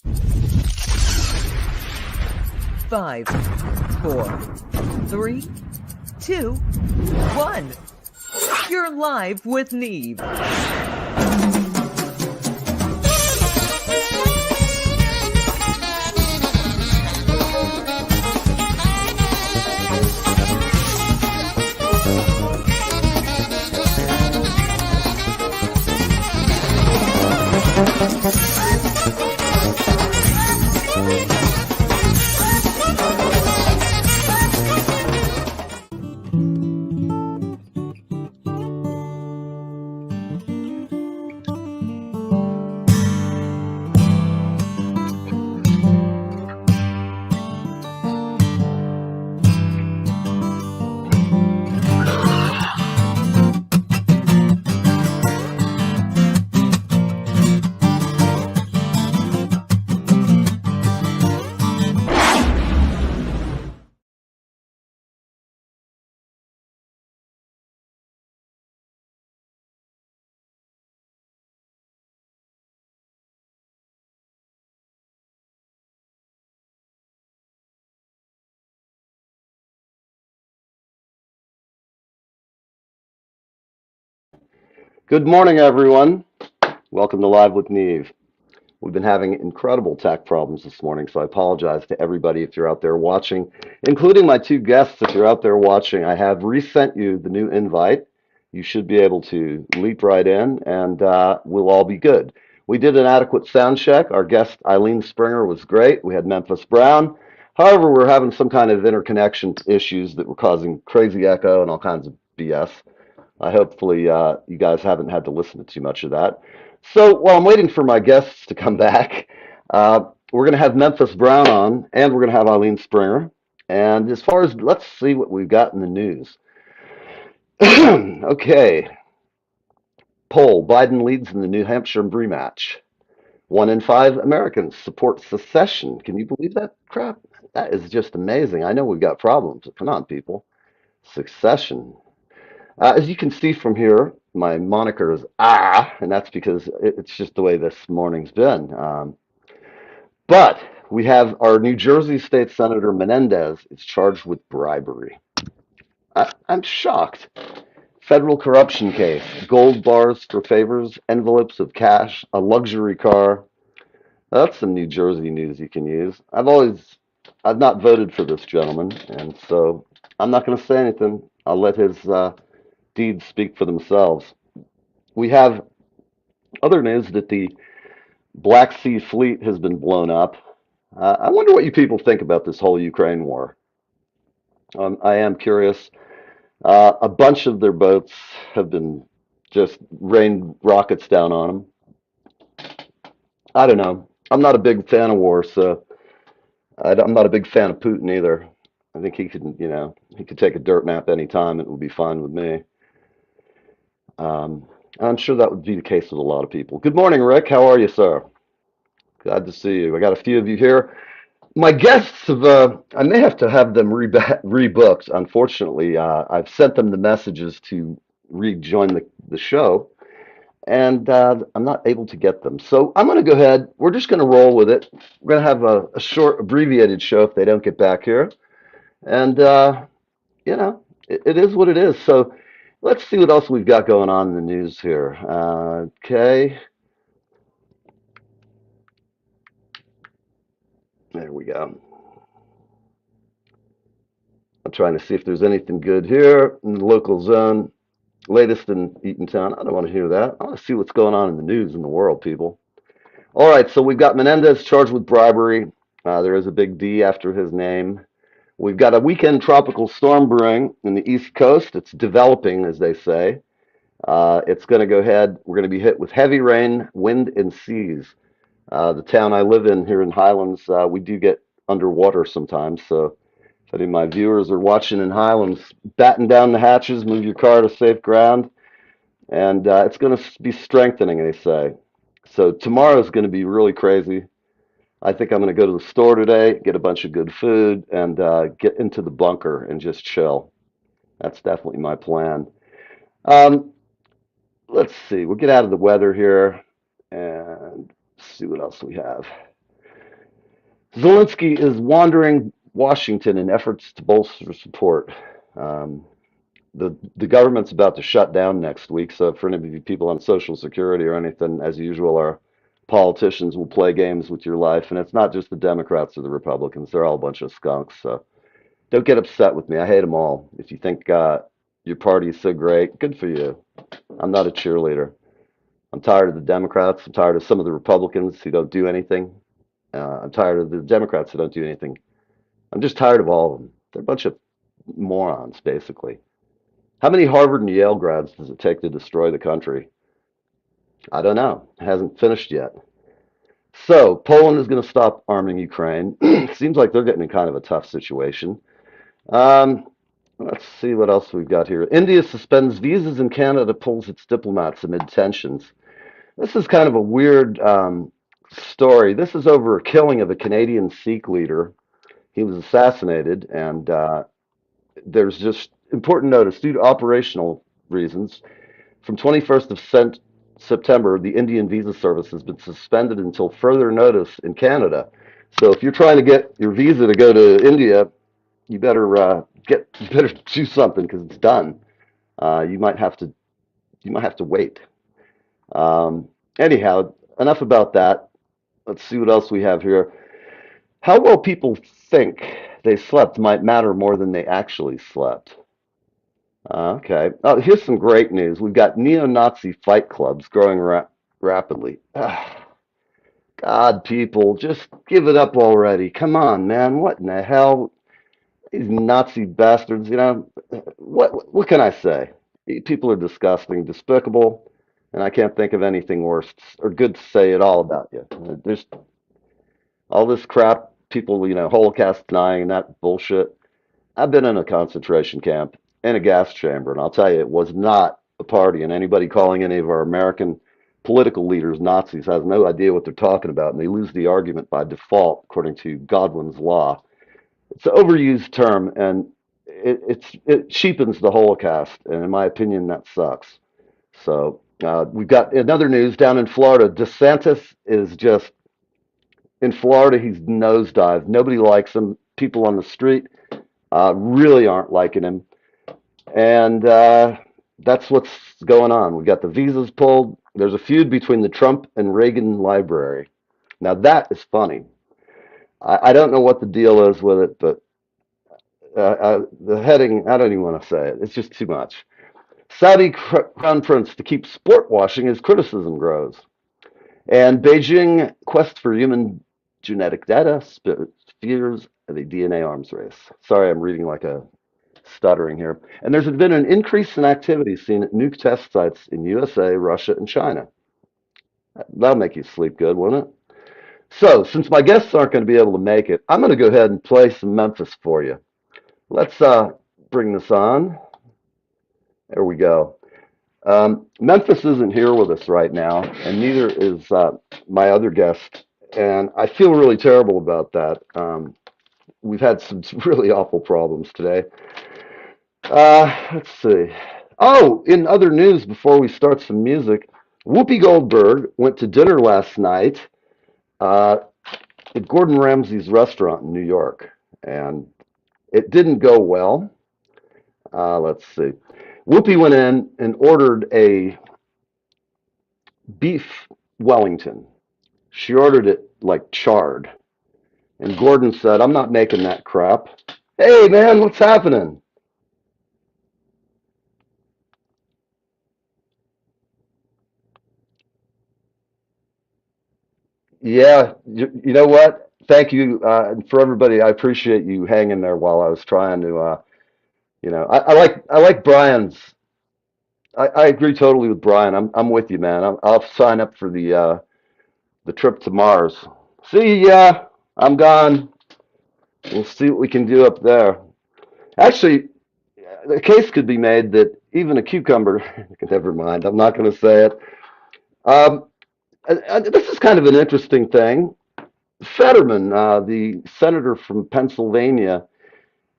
5, 4, 3, 2, 1. You're live with Neve. Good morning, everyone. Welcome to Live with Neve. We've been having incredible tech problems this morning, so I apologize to everybody if you're out there watching, including my two guests. If you're out there watching, I have resent you the new invite. You should be able to leap right in, and we'll all be good. We did an adequate sound check. Our guest, Eileen Springer, was great. We had Memphis Brown. However, we're having some kind of interconnection issues that were causing crazy echo and all kinds of BS. Hopefully, you guys haven't had to listen to too much of that. So while I'm waiting for my guests to come back, we're going to have Memphis Brown on, and we're going to have Eileen Springer. And as far as let's see what we've got in the news. Okay, poll: Biden leads in the New Hampshire rematch. 1 in 5 Americans support secession. Can you believe that crap? That is just amazing. I know we've got problems, but come on, people. Succession. As you can see from here, my moniker is and that's because it's just the way this morning's been. But we have our New Jersey State Senator Menendez is charged with bribery. I'm shocked. Federal corruption case, gold bars for favors, envelopes of cash, a luxury car. That's some New Jersey news you can use. I've not voted for this gentleman, and so I'm not going to say anything. I'll let his deeds speak for themselves. We have other news that the Black Sea Fleet has been blown up. I wonder what you people think about this whole Ukraine war. I am curious. A bunch of their boats have been just rained rockets down on them. I don't know. I'm not a big fan of war, so I'm not a big fan of Putin either. I think he could take a dirt nap anytime. It would be fine with me. I'm sure that would be the case with a lot of people. Good morning, Rick. How are you, sir? Glad to see you. I got a few of you here. My guests I may have to have them rebooked. Unfortunately, I've sent them the messages to rejoin the show, and I'm not able to get them. So I'm going to go ahead. We're just going to roll with it. We're going to have a short, abbreviated show if they don't get back here. And, it is what it is. So let's see what else we've got going on in the news here. Okay. There we go. I'm trying to see if there's anything good here in the local zone. Latest in Eatontown. I don't want to hear that. I want to see what's going on in the news in the world, people. All right, so we've got Menendez charged with bribery. There is a big D after his name. We've got a weekend tropical storm brewing in the East Coast. It's developing, as they say. It's going to go ahead. We're going to be hit with heavy rain, wind, and seas. The town I live in here in Highlands, we do get underwater sometimes. So if any of my viewers are watching in Highlands, batten down the hatches, move your car to safe ground, and it's going to be strengthening, they say. So tomorrow is going to be really crazy. I think I'm going to go to the store today, get a bunch of good food, and get into the bunker and just chill. That's definitely my plan. Um, let's see. We'll get out of the weather here and see what else we have. Zelensky is wandering Washington in efforts to bolster support. Um, the government's about to shut down next week, so for any of you people on Social Security or anything, as usual, our politicians will play games with your life, and it's not just the Democrats or the Republicans; they're all a bunch of skunks. So don't get upset with me. I hate them all. If you think your party is so great, good for you. I'm not a cheerleader. I'm tired of the Democrats. I'm tired of some of the Republicans who don't do anything. I'm tired of the Democrats who don't do anything. I'm just tired of all of them. They're a bunch of morons, basically. How many Harvard and Yale grads does it take to destroy the country? I don't know. It hasn't finished yet. So, Poland is going to stop arming Ukraine. Seems like they're getting in kind of a tough situation. Um, let's see what else we've got here. India suspends visas in Canada, pulls its diplomats amid tensions. This is kind of a weird story. This is over a killing of a Canadian Sikh leader. He was assassinated, and there's just important notice due to operational reasons. From 21st of September, the Indian visa service has been suspended until further notice in Canada. So if you're trying to get your visa to go to India, you better do something because it's done. You might have to wait. Um, anyhow, enough about that. Let's see what else we have here. How well people think they slept might matter more than they actually slept. Okay. Oh, here's some great news. We've got neo-Nazi fight clubs growing rapidly. God, people, just give it up already. Come on, man. What in the hell? These Nazi bastards, what can I say? People are disgusting, despicable, and I can't think of anything worse or good to say at all about you. There's all this crap, people, Holocaust denying and that bullshit. I've been in a concentration camp in a gas chamber, and I'll tell you, it was not a party. And anybody calling any of our American political leaders Nazis has no idea what they're talking about, and they lose the argument by default, according to Godwin's law. It's an overused term, and it cheapens the Holocaust, and in my opinion, that sucks. So we've got another news down in Florida. DeSantis is just in Florida. He's nosedived. Nobody likes him. People on the street really aren't liking him. And that's what's going on. We've got the visas pulled. There's a feud between the Trump and Reagan Library. Now, that is funny. I don't know what the deal is with it, but the heading, I don't even want to say it. It's just too much. Saudi Crown Prince to keep sport washing as criticism grows. And Beijing quest for human genetic data fears of a DNA arms race. Sorry, I'm reading like a stuttering here. And there's been an increase in activity seen at nuke test sites in USA, Russia, and China. That'll make you sleep good, won't it? So, since my guests aren't going to be able to make it, I'm going to go ahead and play some Memphis for you. Let's bring this on. There we go. Memphis isn't here with us right now, and neither is my other guest. And I feel really terrible about that. We've had some really awful problems today. Let's see. Oh, in other news, before we start some music, Whoopi Goldberg went to dinner last night uh, at Gordon Ramsay's restaurant in New York, and it didn't go well. Let's see. Whoopi went in and ordered a beef Wellington. She ordered it like charred, and Gordon said, "I'm not making that crap." Hey, man, what's happening? Yeah, you know what? Thank you and for everybody. I appreciate you hanging there while I was trying to. I like Brian's. I agree totally with Brian. I'm with you, man. I'll sign up for the trip to Mars. See ya. I'm gone. We'll see what we can do up there. Actually, the case could be made that even a cucumber. Never mind. I'm not going to say it. Um, this is kind of an interesting thing. Fetterman, the senator from Pennsylvania.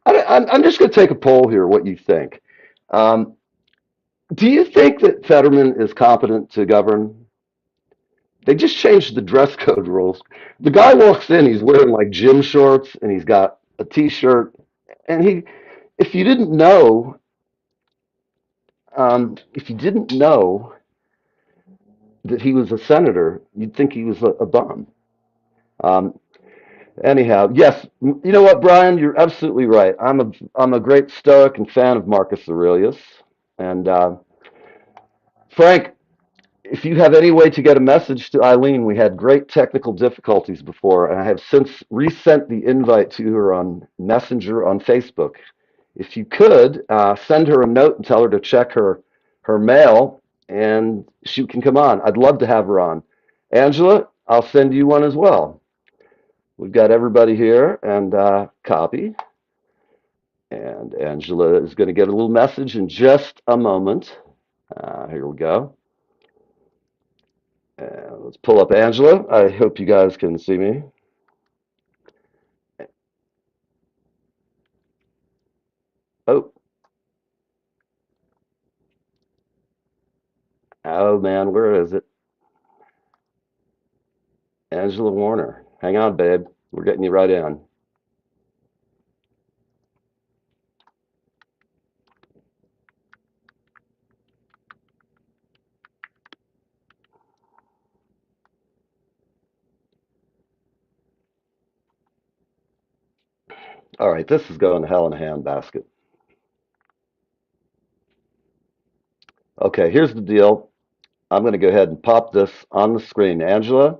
I'm just going to take a poll here. What you think? Um, do you think that Fetterman is competent to govern? They just changed the dress code rules. The guy walks in, he's wearing like gym shorts and he's got a t-shirt. And if you didn't know, if you didn't know that he was a senator, you'd think he was a bum. Um, Anyhow, yes, you know what, Brian, you're absolutely right. I'm a great Stoic and fan of Marcus Aurelius. And Frank, if you have any way to get a message to Eileen, we had great technical difficulties before, and I have since resent the invite to her on Messenger on Facebook. If you could send her a note and tell her to check her mail, and she can come on. I'd love to have her on. Angela, I'll send you one as well. We've got everybody here, and copy. And Angela is going to get a little message in just a moment. Here we go. Let's pull up Angela. I hope you guys can see me. Oh, oh man, where is it? Angela Warner. Hang on, babe. We're getting you right in. All right, this is going to hell in a handbasket. Okay, here's the deal. I'm going to go ahead and pop this on the screen. Angela,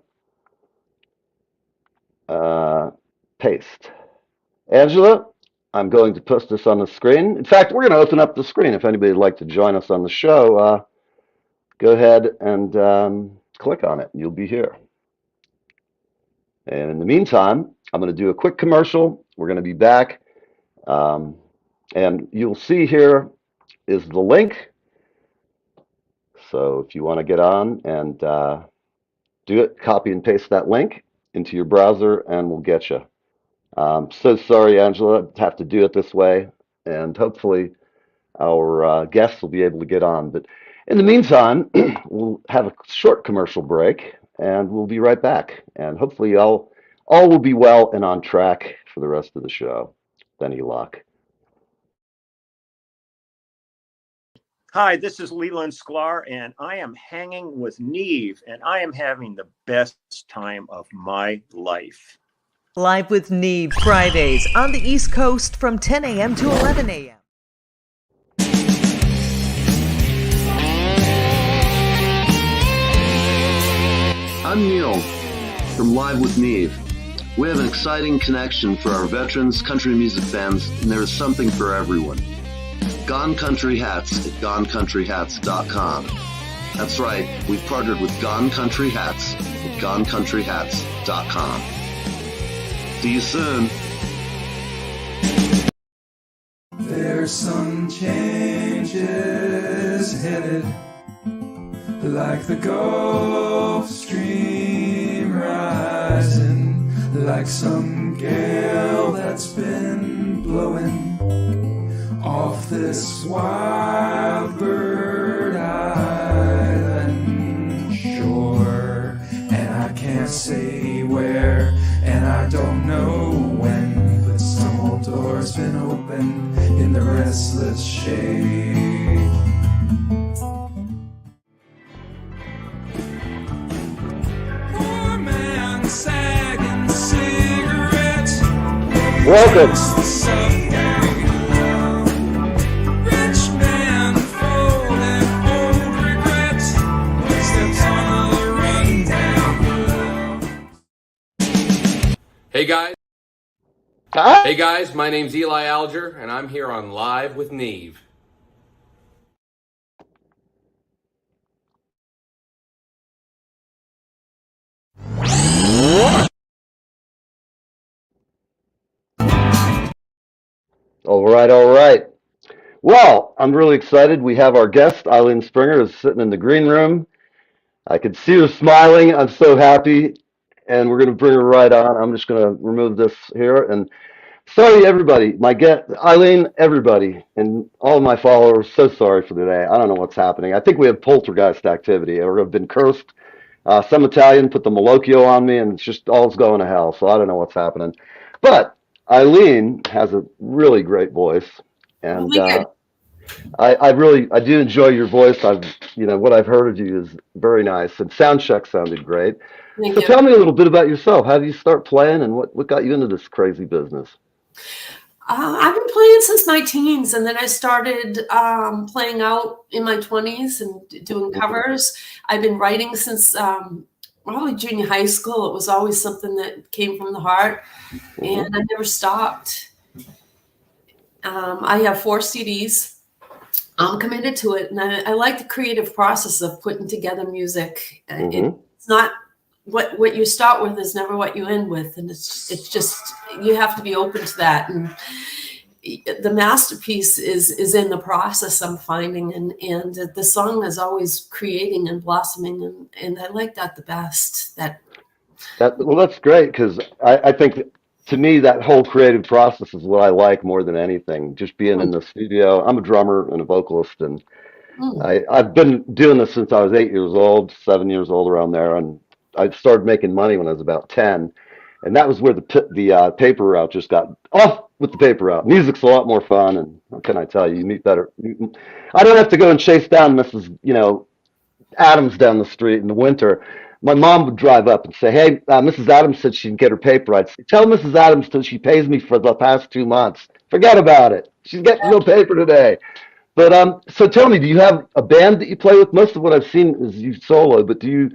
uh, paste. Angela, I'm going to post this on the screen. In fact, we're going to open up the screen. If anybody would like to join us on the show, go ahead and click on it. You'll be here. And in the meantime, I'm going to do a quick commercial. We're going to be back. Um, and you'll see here is the link. So if you want to get on and do it, copy and paste that link into your browser and we'll get you. So sorry, Angela, to have to do it this way. And hopefully our guests will be able to get on. But in the meantime, we'll have a short commercial break and we'll be right back. And hopefully all will be well and on track for the rest of the show. Any luck. Hi, this is Leland Sklar, and I am hanging with Neve, and I am having the best time of my life. Live with Neve Fridays on the East Coast from 10 a.m. to 11 a.m. I'm Neil from Live with Neve. We have an exciting connection for our veterans, country music fans, and there is something for everyone. Gone Country Hats at GoneCountryHats.com. That's right, we've partnered with Gone Country Hats at GoneCountryHats.com. See you soon. There's some changes headed, like the Gulf Stream rising, like some gale that's been blowing off this wild bird island shore. And I can't say where, and I don't know when, but some old door's been opened in the restless shade. Poor man sagging cigarettes. Welcome. Hey guys. Hi. Hey guys, my name's Eli Alger, and I'm here on Live with Neve. All right, all right. Well, I'm really excited. We have our guest, Eileen Springer, is sitting in the green room. I could see her smiling. I'm so happy. And we're going to bring her right on. I'm just going to remove this here. And sorry, everybody. My guest, Eileen, everybody, and all my followers, so sorry for today. I don't know what's happening. I think we have poltergeist activity or have been cursed. Some Italian put the Malocchio on me, and it's just all's going to hell. So I don't know what's happening. But Eileen has a really great voice, and Really good. I do enjoy your voice. What I've heard of you is very nice, and sound check sounded great. Thank So you. tell me a little bit about yourself. How did you start playing, and what got you into this crazy business? I've been playing since my teens, and then I started playing out in my 20s and doing covers. I've been writing since probably junior high school. It was always something that came from the heart, and I never stopped. I have 4 CDs. I'm committed to it, and I like the creative process of putting together music. It's not what you start with is never what you end with, and it's just you have to be open to that. And the masterpiece is in the process, I'm finding, and the song is always creating and blossoming, and I like that the best. Well, that's great because I think that, to me, that whole creative process is what I like more than anything. Just being in the studio. I'm a drummer and a vocalist, and I've been doing this since I was 8 years old, 7 years old, around there, and I started making money when I was about 10, and that was where the paper route just got off with the paper route. Music's a lot more fun, and what can I tell you? You meet better. I don't have to go and chase down Mrs. Adams down the street in the winter. My mom would drive up and say, "Hey, Mrs. Adams said she can get her paper." I'd say, "Tell Mrs. Adams till she pays me for the past 2 months. Forget about it. She's getting no paper today." But so tell me, do you have a band that you play with? Most of what I've seen is you solo, but do you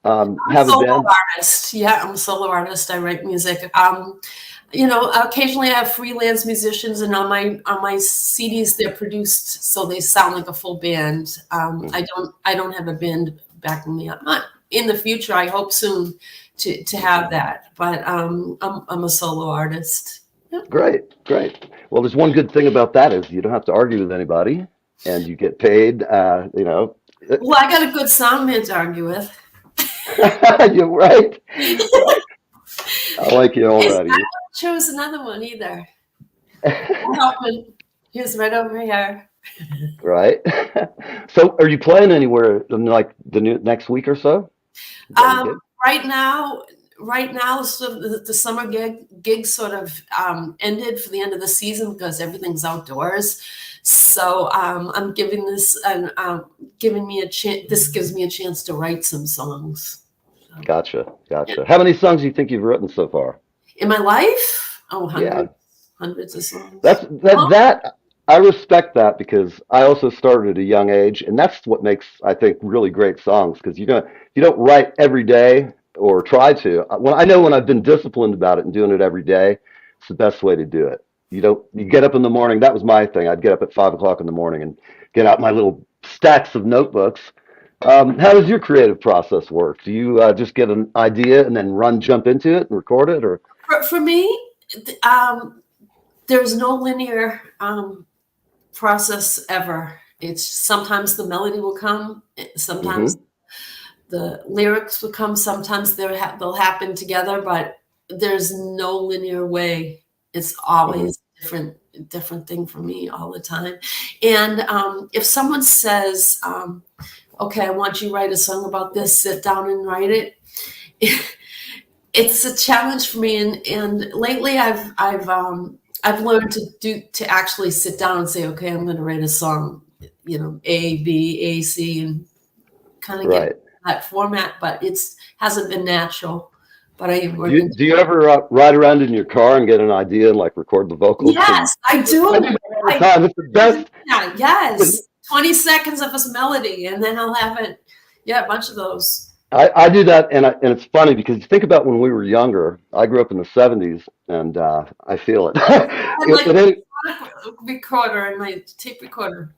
I'm a have a solo band? artist. Yeah, I'm a solo artist. I write music. Occasionally I have freelance musicians, and on my CDs they're produced so they sound like a full band. I don't have a band backing me up. In the future, I hope soon to have that. But I'm a solo artist. Yep. Great. Well, there's one good thing about that is you don't have to argue with anybody, and you get paid. Well, I got a good sound man to argue with. You're right. I like you already. I don't choose another one either. He's right over here. Right. So, are you playing anywhere in like next week or so? Right now, so the summer gig sort of ended for the end of the season because everything's outdoors. So I'm giving this giving me a chance. This gives me a chance to write some songs. Gotcha. How many songs do you think you've written so far? In my life? Oh, hundreds. Yeah. Hundreds of songs. That I respect that because I also started at a young age, and that's what makes, I think, really great songs, because you don't write every day or try to. I know when I've been disciplined about it and doing it every day, it's the best way to do it. You get up in the morning. That was my thing. I'd get up at 5 o'clock in the morning and get out my little stacks of notebooks. How does your creative process work? Do you just get an idea and then jump into it and record it, or? For me, there's no linear process ever. It's sometimes the melody will come, sometimes the lyrics will come, sometimes they'll happen together, but there's no linear way. It's always different thing for me all the time. And if someone says, okay, I want you to write a song about this, sit down and write it. It's a challenge for me. And lately I've learned to actually sit down and say, okay, I'm going to write a song, A, B, A, C, and kind of get that format, but hasn't been natural. But I am working. Do you ever ride around in your car and get an idea and like record the vocals? Yes, I do. I do that all the time. It's the best. Yeah, yes. 20 seconds of a melody, and then I'll have it. Yeah, a bunch of those. I do that, and it's funny because you think about when we were younger. I grew up in the 70s, and I feel it. I recorder and my tape recorder.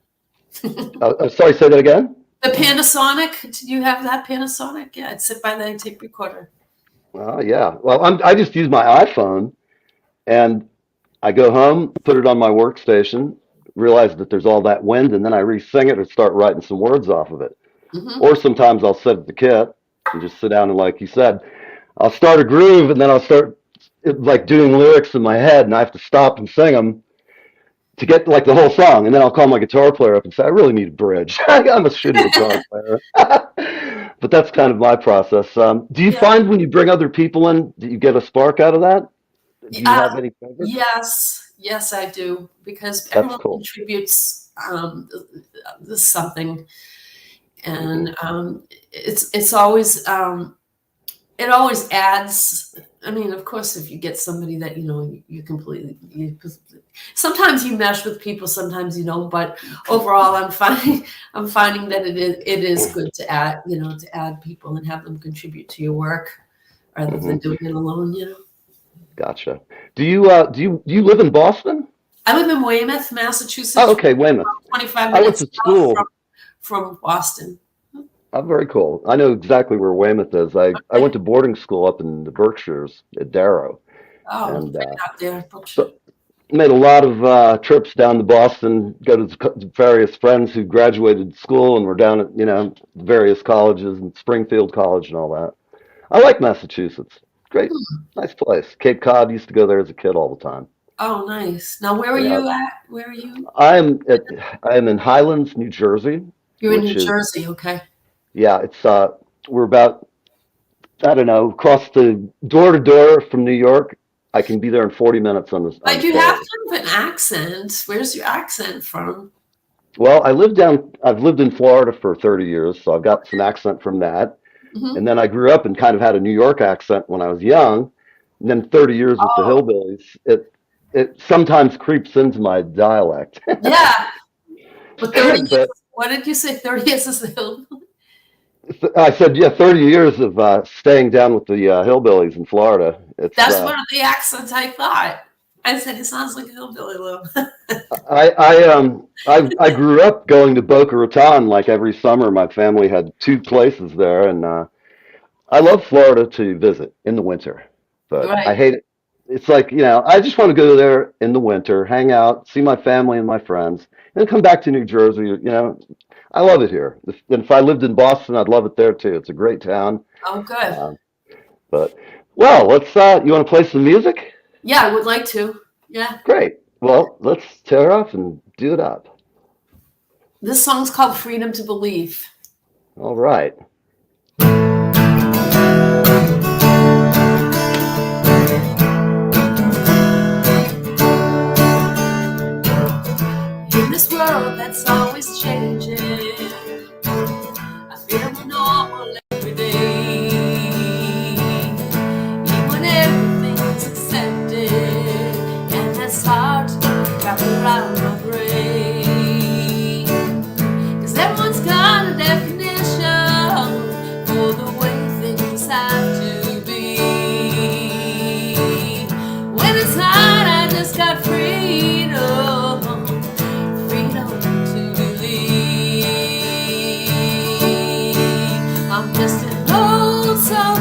Sorry, say that again? The Panasonic. Do you have that Panasonic? Yeah, I'd sit by the tape recorder. Oh, yeah. Well, I just use my iPhone, and I go home, put it on my workstation, realize that there's all that wind, and then I re-sing it or start writing some words off of it. Or sometimes I'll set up the kit and just sit down and, like you said, I'll start a groove, and then I'll start like doing lyrics in my head, and I have to stop and sing them. to get like the whole song, and then I'll call my guitar player up and say, I really need a bridge. I'm a shitty guitar player. But that's kind of my process. Do you Yeah. find when you bring other people in, do you get a spark out of that? Do you have any favorites? Yes, I do, because That's everyone cool. contributes something, and it's always it always adds. I mean, of course, if you get somebody that you completely, sometimes you mesh with people, sometimes you don't. But overall, I'm finding that it is good to add people and have them contribute to your work rather than doing it alone. Gotcha. Do you live in Boston? I live in Weymouth, Massachusetts. Oh, okay, Weymouth. 25 I went minutes to school. from Boston. Oh, very cool. I know exactly where Weymouth is. I went to boarding school up in the Berkshires at Darrow, Oh, and right out there. so made a lot of trips down to Boston, go to various friends who graduated school and were down at various colleges and Springfield College and all that. I like Massachusetts. Great, nice place. Cape Cod, used to go there as a kid all the time. Oh, nice. Now, where are Yeah, you at? Where are you? I'm in Highlands, New Jersey, You're in New which is Jersey, okay. yeah, it's we're about I don't know, across the door to door from New York. I can be there in 40 minutes on the But you ferry. have kind of an accent. Where's your accent from? Well, I've lived in Florida for 30 years, so I've got some accent from that. Hmm. And then I grew up and kind of had a New York accent when I was young. And then 30 years with the Oh, Hillbillies, it sometimes creeps into my dialect. yeah. But 30 years, But what did you say? 30 years is the hill? I said, yeah, 30 years of staying down with the Hillbillies in Florida. It's That's one of the accents I thought. I said, it sounds like a hillbilly, Lou. I grew up going to Boca Raton like every summer. My family had two places there, and I love Florida to visit in the winter, but I Right. hate it. It's like, I just want to go there in the winter, hang out, see my family and my friends, and then come back to New Jersey. I love it here. If I lived in Boston, I'd love it there too. It's a great town. Oh, good. Um, but let's. You want to play some music? Yeah, I would like to. Yeah. Great. Well, let's tear off and do it up. This song's called Freedom to Believe. All right. In this world that's always changing, I feel more normal every day. Even when everything's accepted, and that's hard to wrap around my brain. 'Cause everyone's got a definition for the way things have to be. When it's hard, I just got freedom. Freedom to believe. I'm just an old soul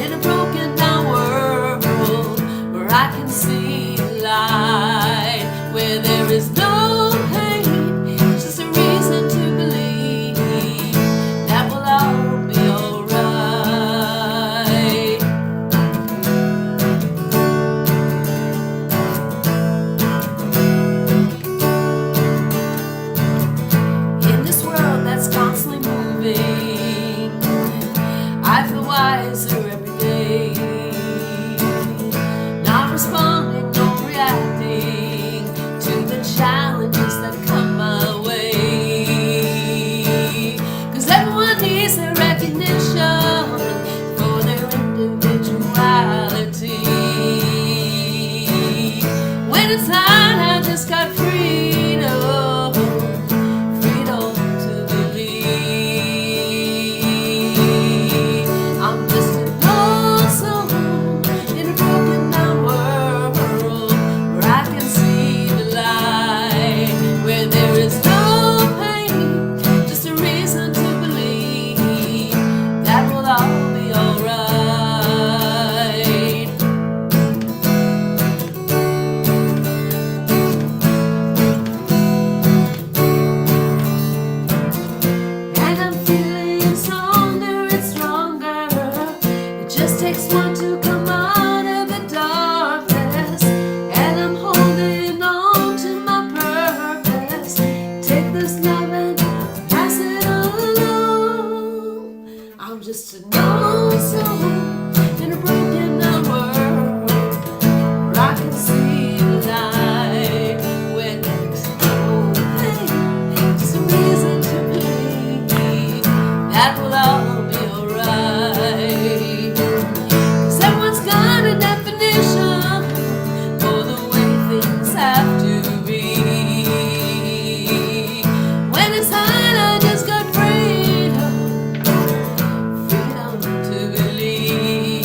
in a broken down world where I can see light, where there is no pain, just a reason to believe that will all be alright. In this world that's constantly moving, I feel wiser every day. Not responding, not reacting to the challenges that come my way. 'Cause everyone needs their recognition for their individuality. When it's hard, I just got freedom. Freedom to believe. I'm just an old soul in a broken down world where I can see the light, where there is no pain, just a reason to believe that will all be alright. And I'm feeling stronger and stronger. It just takes one to come out of the darkness. And I'm holding on to my just to know someone in a broken down world where I can see the light when there's no pain, just a reason to believe that we'll all be alright. 'Cause everyone's got a definition for the way things have to be. When it's hard, I just got freedom, freedom to believe,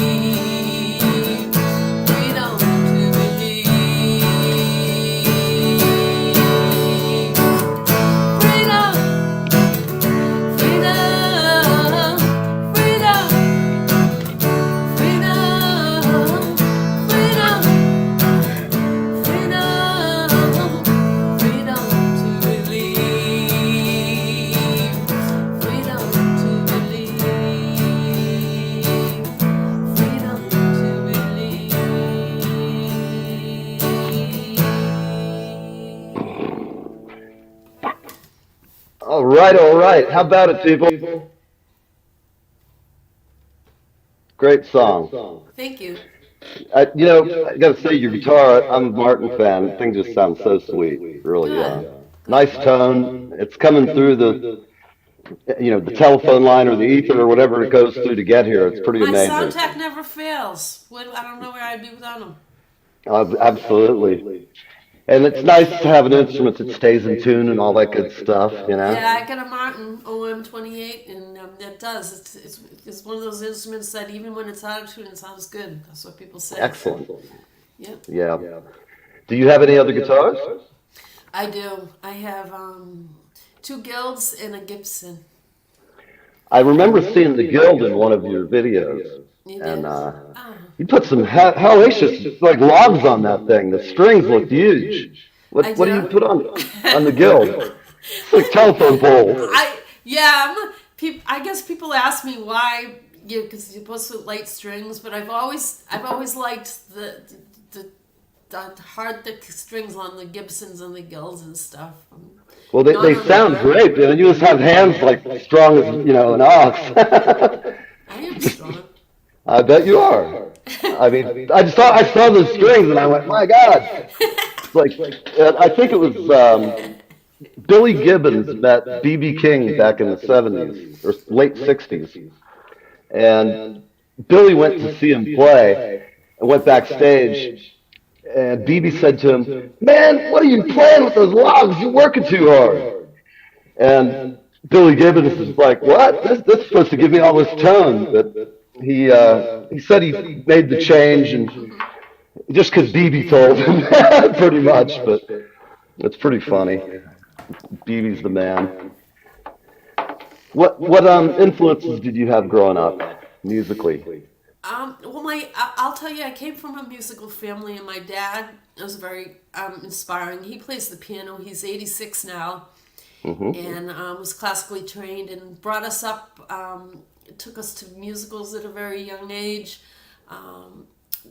freedom to believe, freedom, freedom, freedom, freedom, freedom, freedom, freedom to believe, freedom to believe, freedom to believe. All right, all right. How about it, people? Great song. Thank you. I got to say, your guitar, I'm a Martin fan. The thing just sounds so sweet. Really, nice tone. It's coming through the telephone line or the ether or whatever it goes through to get here. It's pretty My amazing. sound tech never fails. I don't know where I'd be without him. Absolutely. And it's nice to have an instrument that stays in tune and all that good stuff, Yeah, I got a Martin OM28, and it does. It's one of those instruments that even when it's out of tune, it sounds good. That's what people say. Excellent. Yep. Yeah. Do you have any other guitars? I do. I have 2 Guilds and a Gibson. I remember seeing the Guild in one of your videos. You did? And you put some hellacious like logs on that thing. The strings look huge. What do you put on the Guild? It's like telephone poles. I guess people ask me why, because you're supposed to light strings, but I've always liked the hard thick strings on the Gibsons and the Guilds and stuff. Well, they sound great, man. You just have hands like strong as an ox. I am strong. I bet you are. I mean, I saw those strings and I went, my God. It's like, I think it was Billy Gibbons met B.B. King back in the 70s or late 60s. And Billy went to see him play and went backstage. And B.B. said to him, "Man, what are you playing with those logs? You're working too hard." And Billy Gibbons is like, "What? This is supposed to give me all this tone." But he said he made the change, and just because B.B. told him, pretty much. But it's pretty funny. B.B.'s the man. What influences did you have growing up musically? I'll tell you, I came from a musical family, and my dad was very inspiring. He plays the piano. He's 86 now, and was classically trained and brought us up. Took us to musicals at a very young age.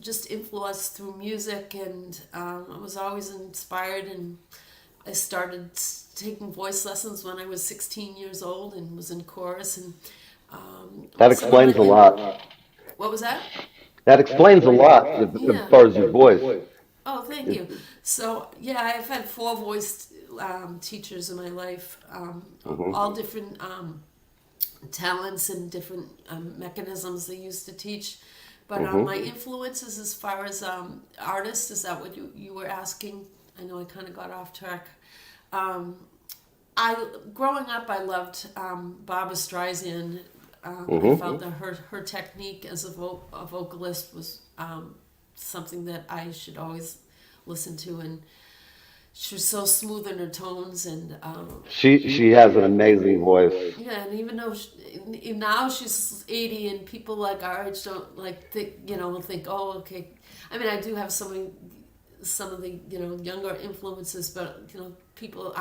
Just influenced through music, and I was always inspired. And I started taking voice lessons when I was 16 years old, and was in chorus. And that explains a lot. What was that? That explains a lot as far as your voice. Oh, thank you. So, yeah, I've had 4 voice teachers in my life, all different talents and different mechanisms they used to teach. But my influences as far as artists, is that what you were asking? I know I kind of got off track. Growing up, I loved Barbra Streisand. I felt that her technique as a vocalist was something that I should always listen to, and she was so smooth in her tones, and she has an amazing voice. Yeah, and even though now she's 80, and people like our age don't think, oh, okay. I mean, I do have some of the younger influences, but people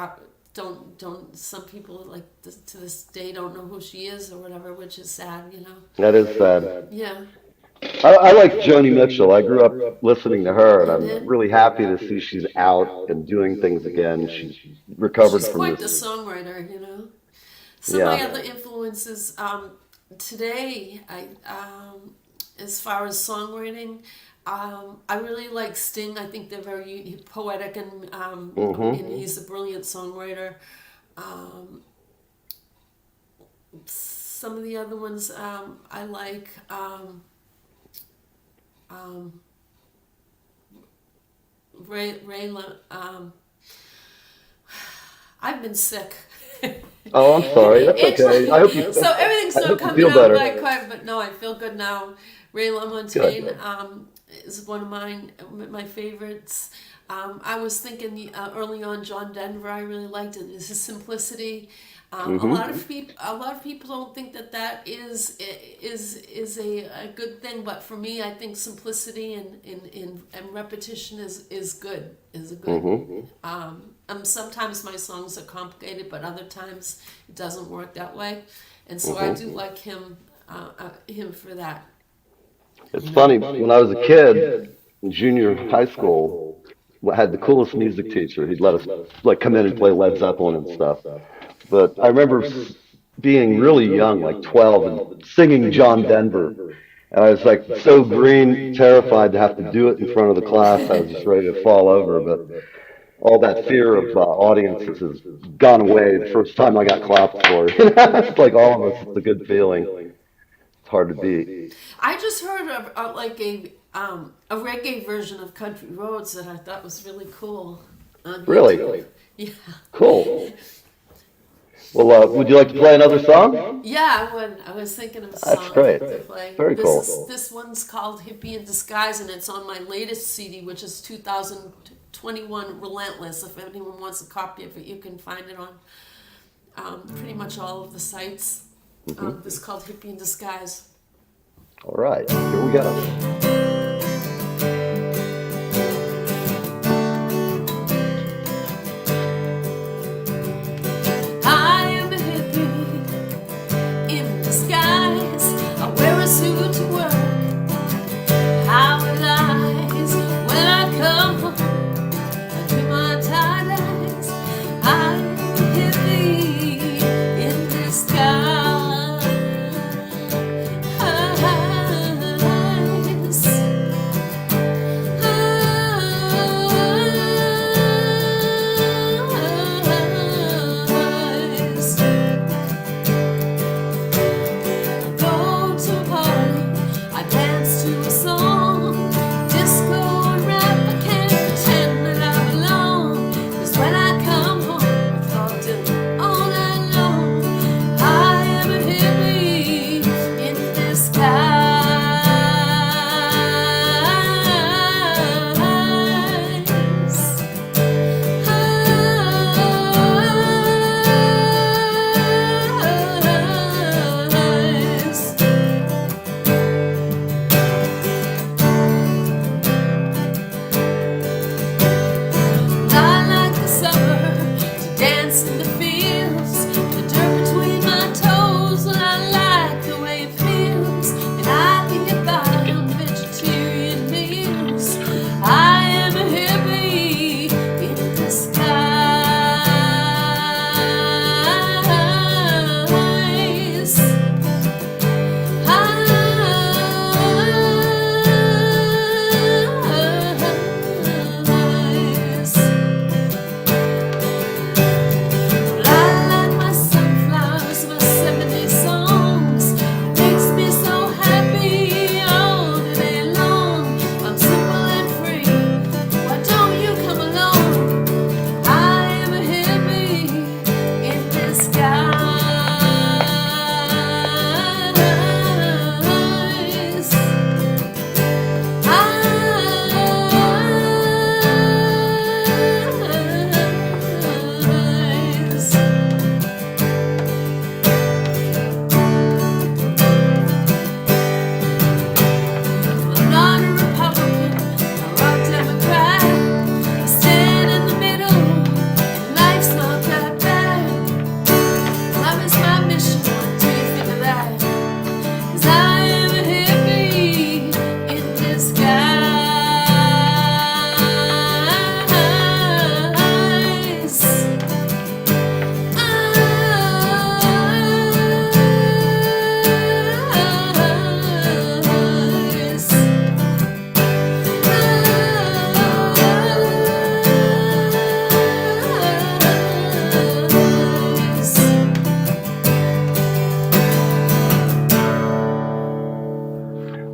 some people to this day don't know who she is or whatever, which is sad, That is sad. Yeah. I like Joni Mitchell. I grew up listening to her, and I'm really happy to see she's out and doing things again. She's recovered She's from quite this. the songwriter, Some of my other influences, today, as far as songwriting, I really like Sting. I think they're very poetic, and he's a brilliant songwriter. Some of the other ones I like. Ray. I've been sick. Oh, I'm sorry. That's okay. I hope you. So everything's I not hope you coming feel out better. right quite, but no, I feel good now. Ray LaMontagne is one of my favorites. I was thinking early on, John Denver. I really liked it. His simplicity. A lot of people don't think that is a good thing, but for me, I think simplicity and repetition is good. Is a good. Sometimes my songs are complicated, but other times it doesn't work that way, and so I do like him for that. It's funny, when I was a kid, in junior high school, I had the coolest music teacher. He'd let us like come in and play Led Zeppelin and stuff. But I remember being really young, like 12, and singing John Denver. And I was like so green, terrified to have to do it in front of the class. I was just ready to fall over. But all that fear of audiences has gone away the first time I got clapped for. It's like all of us, it's a good feeling. It's hard to beat. I just heard a reggae version of Country Roads that I thought was really cool. Really? Yeah. Cool. Well, would you like to play another song? Yeah, I would. I was thinking of a That's song great. to play. Very cool. This one's called Hippie in Disguise, and it's on my latest CD, which is 2021 Relentless. If anyone wants a copy of it, you can find it on pretty much all of the sites. This is called Hippie in Disguise. All right, here we go. Suit to work, how it lies when I come home to my tired eyes. I'm hippie in disguise.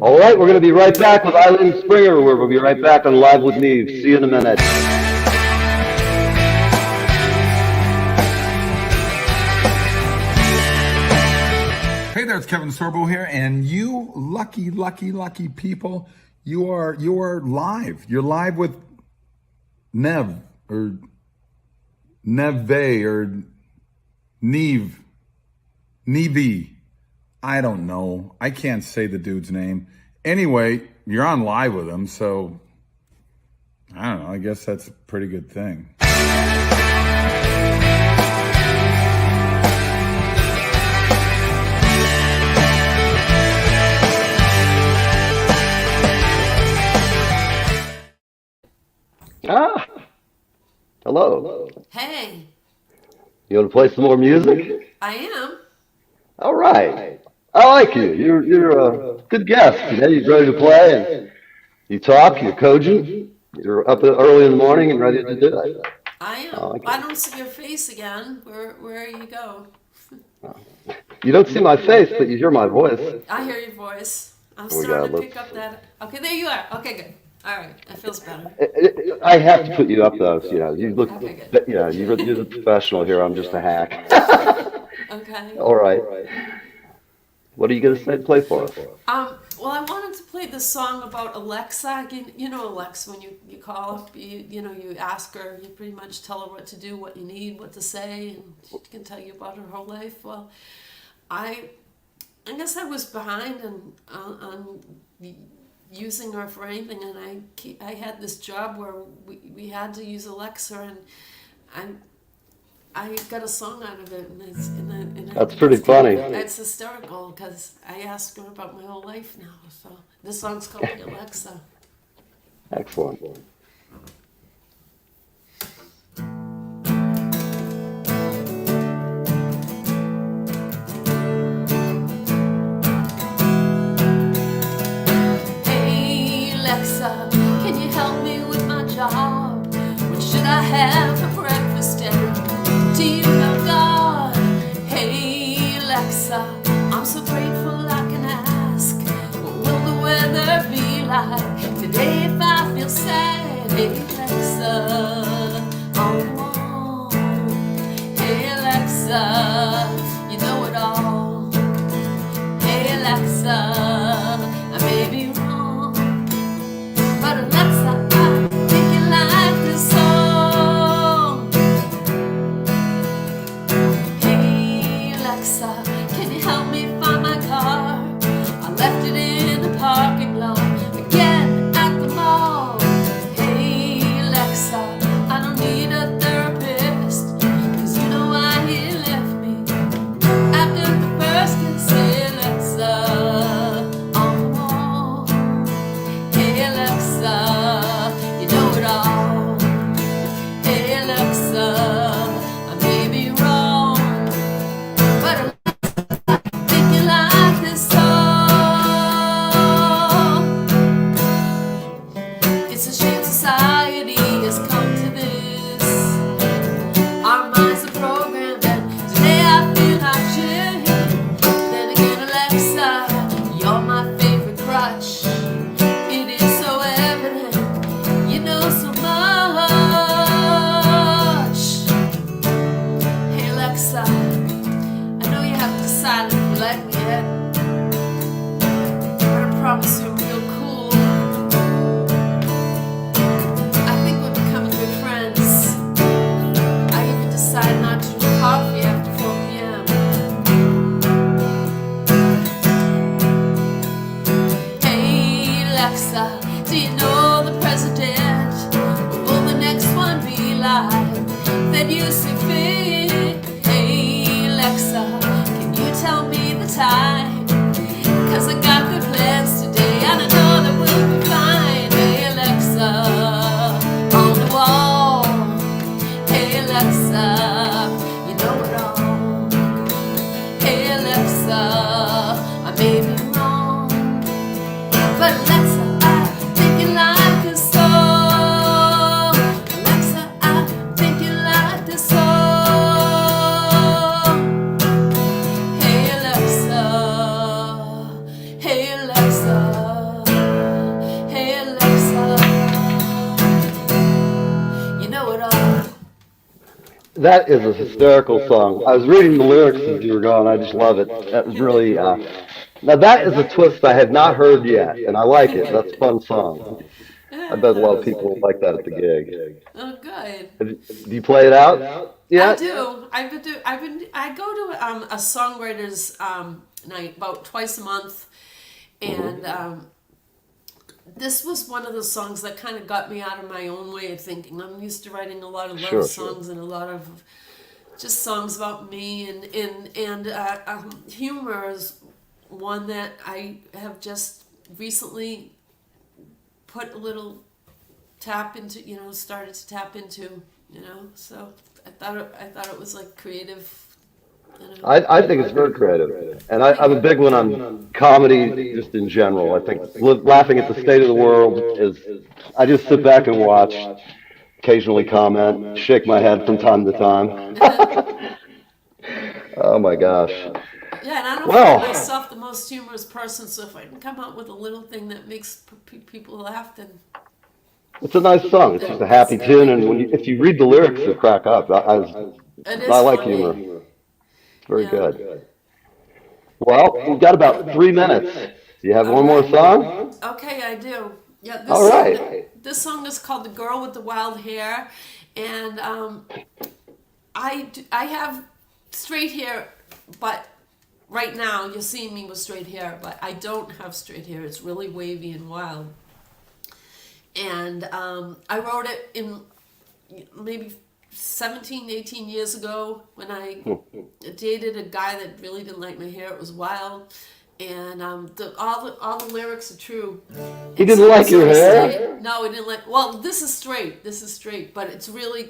All right, we're going to be right back with Eileen Springer. We'll be right back on Live with Neve. See you in a minute. Hey there, it's Kevin Sorbo here, and you lucky, lucky, lucky people, you are live. You're live with Neve or Neve or Neve. I don't know. I can't say the dude's name. Anyway, you're on live with him, so I don't know. I guess that's a pretty good thing. Ah, hello. Hey, You want to play some more music? I am. All right. I like you. You're a good guest. You're ready to play, and you talk. You're cogent. You're up early in the morning and ready to do it. I am. I don't see your face again. Where you go? You don't see my face, but you hear my voice. I hear your voice. I'm Oh my starting God, to pick up that. Okay, there you are. Okay, good. All right, that feels better. I have to put you up though. You look. Okay, good. You're the professional here. I'm just a hack. Okay. All right. What are you gonna say? Play for us. Well, I wanted to play this song about Alexa. You know Alexa, when you call up, you ask her, you pretty much tell her what to do, what you need, what to say, and she can tell you about her whole life. Well, I guess I was behind on using her for anything, and I had this job where we had to use Alexa, and I got a song out of it, and That's pretty funny. It's hysterical because I asked her about my whole life now. So this song's called the Alexa. Excellent. Hey Alexa, can you help me with my job? What should I have for breakfast and tea with God? Hey Alexa, I'm so grateful I can ask. What will the weather be like today if I feel sad? That is a hysterical song. I was reading the lyrics as you were going. I just love it. That was really. Now that is a twist I had not heard yet, and I like it. That's a fun song. I bet a lot of people like that at the gig. Oh, good. Do you play it out? Yeah. I do. I go to a songwriters night about twice a month, and this was one of the songs that kind of got me out of my own way of thinking. I'm used to writing a lot of love songs and a lot of just songs about me, and humor is one that I have just recently put a little tap into, started to tap into, so I thought it was like creative. I think it's very creative, and I'm a big one on comedy just in general. I think laughing at the state of the world is, I just sit back and watch, occasionally comment, shake my head from time to time. Oh my gosh. Yeah, and I don't find myself the most humorous person, so if I can come up with a little thing that makes people laugh, then... It's a nice song. It's just a happy tune, and if you read the lyrics, you crack up. I like humor. It's very good. Well, we've got about 3 minutes. Do you have one more song? Okay, I do. Yeah. All right. This song is called "The Girl with the Wild Hair," and I have straight hair, but right now you're seeing me with straight hair, but I don't have straight hair. It's really wavy and wild. And I wrote it in maybe 17, 18 years ago when I dated a guy that really didn't like my hair. It was wild. And all the lyrics are true. He didn't like your hair? No, he didn't like. Well, this is straight, but it's really.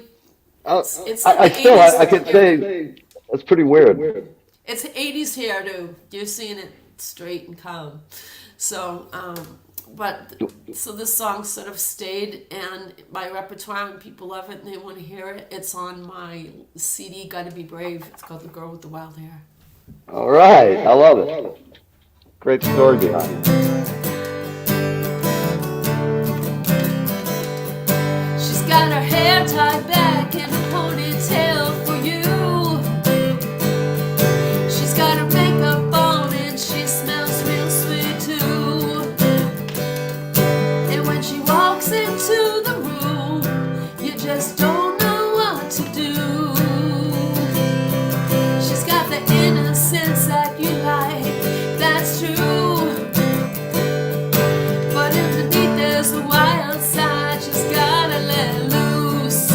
It's I could say that's pretty weird. It's 80s hairdo. You're seeing it straight and calm. So, so this song sort of stayed in my repertoire, and people love it and they want to hear it. It's on my CD, Gotta Be Brave. It's called "The Girl with the Wild Hair." All right, I love it. Great story behind it. She's got her hair tied back in a ponytail for you. She's got her makeup on and she smells real sweet too. And when she walks into the room, you just don't know what to do. She's got the innocence that you like, that's true. But underneath there's a wild side she's gotta let loose.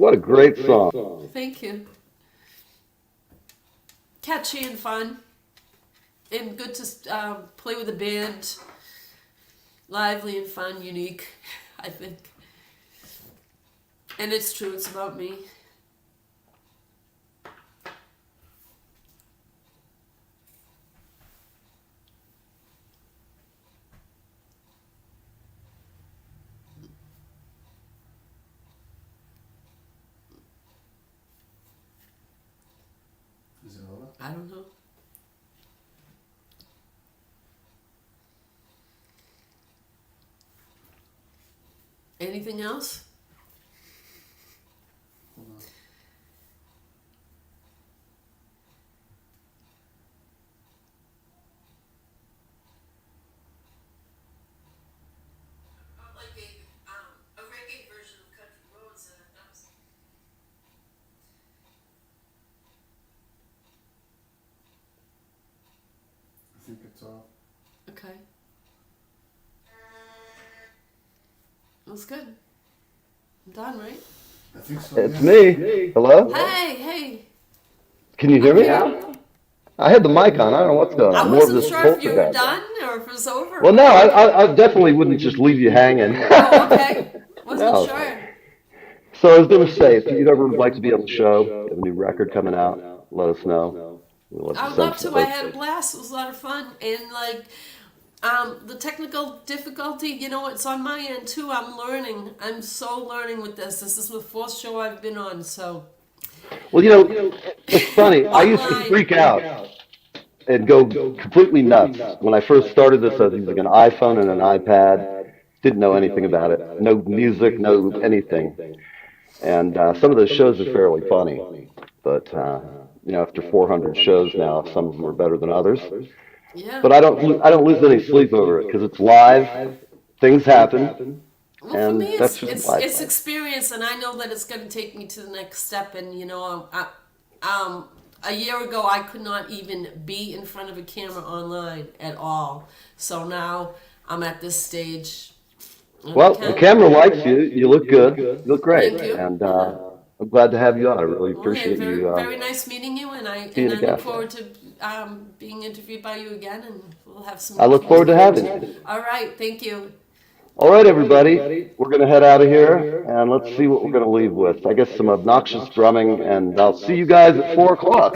What a great song. Thank you. Catchy and fun, and good to play with a band. Lively and fun, unique, I think. And it's true, it's about me. Is it over? I don't know. Anything else? Hold on. Like a reggae version of Country Roads. I think it's off. Okay. That's good. I'm done, right? I think so. It's yeah. me. Hello? Hey. Can you hear me now? I had the mic on. I don't know what's going I on. More of wasn't this sure if you were poltergeist. done or if it was over. Well, no, I definitely wouldn't just leave you hanging. Oh, okay. Wasn't No. sure. So I was going to say, if you'd ever like to be on the show, you have a new record coming out, let us know. We'll let I you would send love some to. I folks. had a blast. It was a lot of fun. And like the technical difficulty, you know, it's on my end too. I'm learning. I'm so learning with this. This is the fourth show I've been on, so. Well, it's funny. I used to Online. freak out and go completely nuts. When I first started this, I was using an iPhone and an iPad. Didn't know anything about it. No music, no anything. And some of those shows are fairly funny. But, after 400 shows now, some of them are better than others. Yeah. But I don't lose any sleep over it because it's live. Things happen. Well, for And me, that's just life. it's experience, and I know that it's going to take me to the next step. And a year ago, I could not even be in front of a camera online at all. So now I'm at this stage. Well, the camera likes you. You look good. You look great. Thank you. And I'm glad to have you on. I really Well, hey, appreciate very, you. very nice meeting you, and I being a look guest. forward to being interviewed by you again, and we'll have some. I look forward to having you. All right, thank you. All right, everybody. We're going to head out of here, and let's see what we're going to leave with. I guess some obnoxious drumming, and I'll see you guys at 4 o'clock.